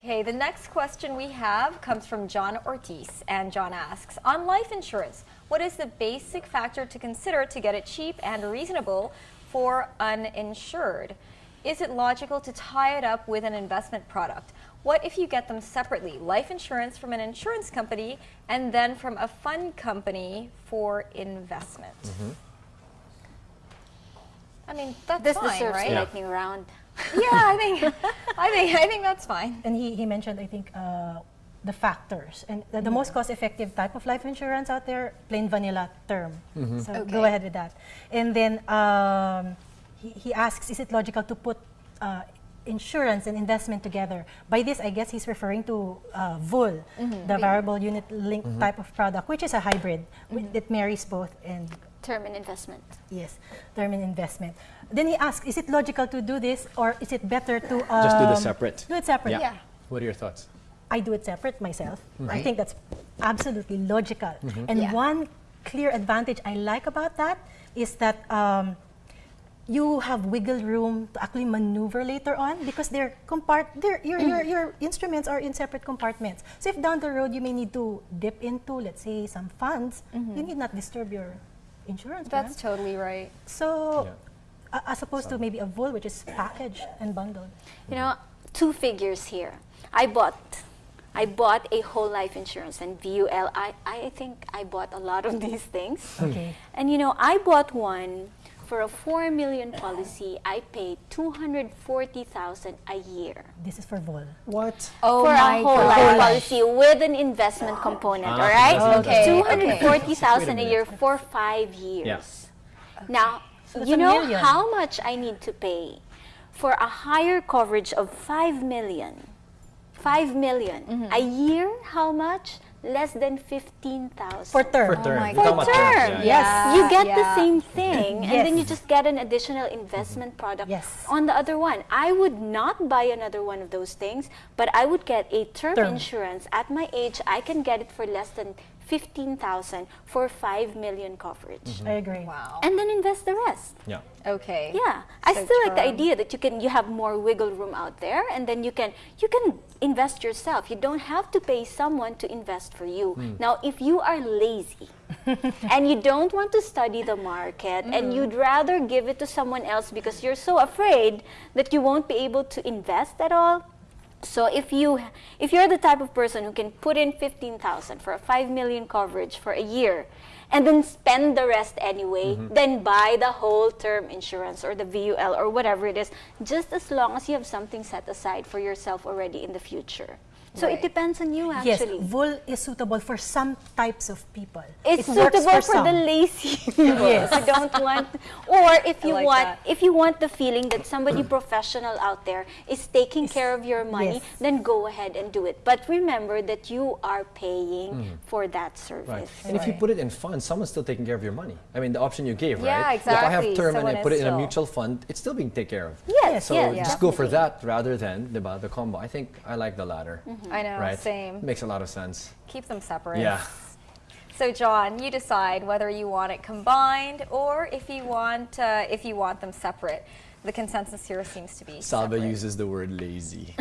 Okay, the next question we have comes from John Ortiz, and John asks, on life insurance, what is the basic factor to consider to get it cheap and reasonable for uninsured? Is it logical to tie it up with an investment product? What if you get them separately, life insurance from an insurance company and then from a fund company for investment? I mean, that's This fine, deserves right? a lightning round. Yeah, I think that's fine. And he mentioned, I think, the factors. And the most cost-effective type of life insurance out there, plain vanilla term. So go ahead with that. And then he asks, is it logical to put insurance and investment together? By this, I guess he's referring to VUL, the variable unit link type of product, which is a hybrid. It marries both and Term and investment. yes, term and investment. Then he asks, is it logical to do this, or is it better to Just do this separate. do it separate? Yeah. What are your thoughts? I do it separate myself. I think that's absolutely logical. And one clear advantage I like about that is that you have wiggle room to actually maneuver later on because your instruments are in separate compartments. So if down the road you may need to dip into, let's say, some funds, you need not disturb your insurance plan. That's totally right. So as opposed to maybe a VUL, which is packaged and bundled. You know, two figures here. I bought a whole life insurance and VUL. I think I bought a lot of these things. Okay. And you know, I bought one for a 4 million policy. I paid 240,000 a year. This is for VUL. What? Oh for my a whole God. life policy with an investment component, all right? Okay. 240,000 a Wait a year minute. for 5 years. Yeah. Now, So that's you a know million. how much I need to pay for a higher coverage of 5 million. 5 million. A year, how much? Less than 15,000. For term. For term. my You're talking For about terms, term, yeah. Yes. You get Yeah. the same thing, and then Yes. you just get an additional investment product Yes. on the other one. I would not buy another one of those things, but I would get a term insurance. At my age, I can get it for less than 15,000 for 5 million coverage. I agree. Wow. And then invest the rest. Yeah. Okay. Yeah, I So still like the term. idea that you have more wiggle room out there, and then you can invest yourself. You don't have to pay someone to invest for you. Now, if you are lazy and you don't want to study the market and you'd rather give it to someone else because you're so afraid that you won't be able to invest at all. So if you're the type of person who can put in 15,000 for a 5 million coverage for a year and then spend the rest anyway, then buy the whole term insurance or the VUL or whatever it is, just as long as you have something set aside for yourself already in the future. So Right. it depends on you Yes, actually. VUL is suitable for some types of people. It's It works suitable for some. the lazy people Yes. who don't want, or if you like want, that. if you want the feeling that somebody professional out there is taking care of your money, yes. then go ahead and do it. But remember that you are paying for that Right. service. And if you Right. put it in funds, someone's still taking care of your money. I mean, the option you gave, Yeah, right? If I exactly. have term and Someone I put is it in a still- mutual fund, it's still being taken care of. Yes, So yes, just go for definitely. that rather than the combo. I think I like the latter. I know, Right? same. Makes a lot of sense. Keep them separate. Yeah. So John, you decide whether you want it combined or if you want them separate. The consensus here seems to be Salva separate. uses the word lazy.